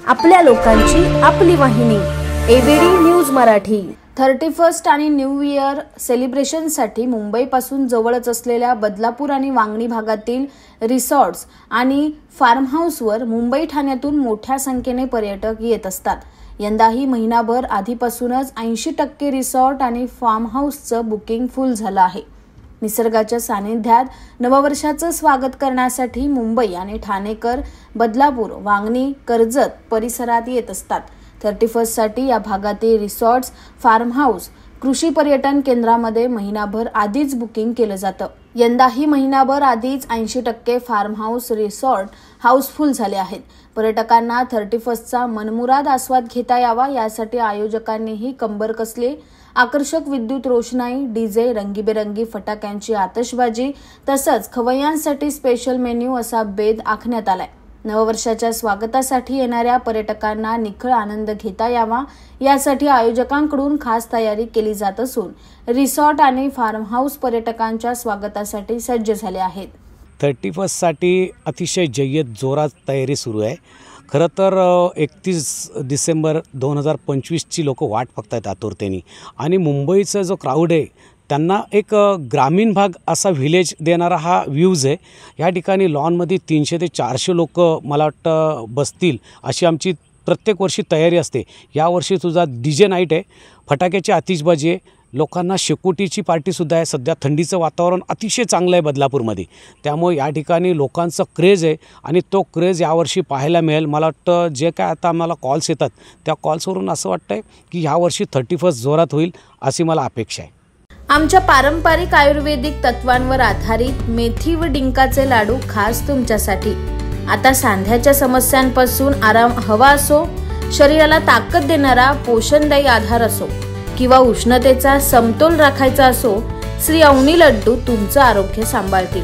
आपल्या लोकांची आपली वाहिनी एबीडी न्यूज मराठी। 31st आणि न्यू इयर सेलिब्रेशनसाठी मुंबईपासून जवळच असलेल्या बदलापूर आणि वांगणी भागातील रिसॉर्ट्स आणि फार्म हाऊसवर मुंबई ठाण्यातून मोठ्या संख्येने पर्यटक येत असतात। यंदाही महिनाभर आधीपासूनच 80% रिसॉर्ट आणि फार्म हाऊसचं बुकिंग फुल झालं आहे। निसर्गाच्या सानिध्यात नववर्षाचं स्वागत करण्यासाठी मुंबई आणि ठाणेकर बदलापूर, वांगणी, कर्जत परिसरात येत असतात। 31st साठी या भागातील रिसॉर्ट्स, फार्म हाऊस, कृषी पर्यटन केंद्रामध्ये महिनाभर आधीच बुकिंग केलं जातं। यंदाही महिनाभर आधीच 80% फार्म हाऊस, रिसॉर्ट हाऊसफुल झाले आहेत। पर्यटकांना 31st चा मनमुराद आस्वाद घेता यावा यासाठी आयोजकांनीही कंबर कसली। आकर्षक विद्युत रोषणाई, डीजे, रंगीबेरंगी फटाक्यांची आतषबाजी तसंच खवय्यांसाठी स्पेशल मेन्यू असा बेद आखण्यात आलाय। नववर्षाच्या स्वागतासाठी येणाऱ्या पर्यटकांना निखळ आनंद घेता यावा यासाठी आयोजकांकडून खास तयारी केली जात असून रिसॉर्ट आणि फार्म हाऊस पर्यटकांच्या स्वागतासाठी सज्ज झाले आहेत। 31st साठी अतिशय जय्यत जोरात तयारी सुरू आहे। खरं तर 31 डिसेंबर 2025 ची लोक वाट बघतायत आतुरतेने आणि मुंबईचा जो क्राऊड आहे त्यांना एक ग्रामीण भाग असा व्हिलेज देणारा हा व्ह्यूज आहे। या ठिकाणी लॉनमध्ये 300 ते 400 लोक मला वाटतं बसतील अशी आमची प्रत्येक वर्षी तयारी असते। यावर्षी तुझा डीजे नाईट आहे, फटाक्याची आतिषबाजी आहे, लोकांना शेकोटीची पार्टीसुद्धा आहे। सध्या थंडीचं वातावरण अतिशय चांगलं आहे बदलापूरमध्ये, त्यामुळे या ठिकाणी लोकांचं क्रेज आहे आणि तो क्रेज यावर्षी पाहायला मिळेल। मला वाटतं जे काय आता आम्हाला कॉल्स येतात त्या कॉल्सवरून असं वाटतं आहे की यावर्षी 31st जोरात होईल अशी मला अपेक्षा आहे। आमच्या पारंपरिक आयुर्वेदिक तत्वांवर आधारित मेथी व डिंकाचे लाडू खास तुमच्यासाठी। आता सांध्याच्या समस्यांपासून आराम हवा असो, शरीराला ताकद देणारा पोषणदायी आधार असो किंवा उष्णतेचा समतोल राखायचा असो, श्री अवनी लड्डू तुमचं आरोग्य सांभाळतील।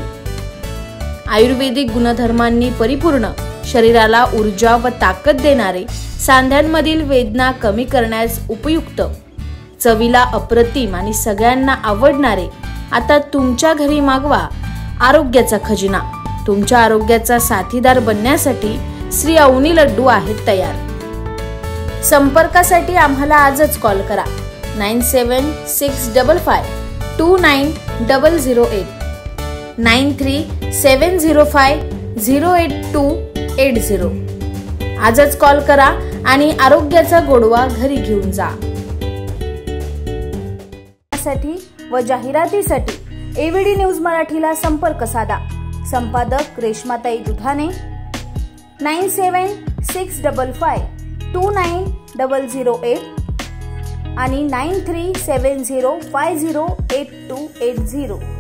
आयुर्वेदिक गुणधर्मांनी परिपूर्ण, शरीराला ऊर्जा व ताकद देणारे, सांध्यांमधील वेदना कमी करण्यास उपयुक्त, चवीला अप्रतिम आणि सगळ्यांना आवडणारे आता तुमच्या घरी मागवा आरोग्याचा खजिना। तुमच्या आरोग्याचा साथीदार बनण्यासाठी श्री अवनी लड्डू आहेत तयार। संपर्कासाठी आम्हाला आजच कॉल करा 9765529008 9370508280। आजच कॉल करा आणि आरोग्याचा गोडवा घरी घेऊन जा। व जाहिरातीसाठी एबीडी न्यूज मराठीला संपर्क साधा। संपादक रेश्माताई दुधाने 9765529008 आणि 9370508280।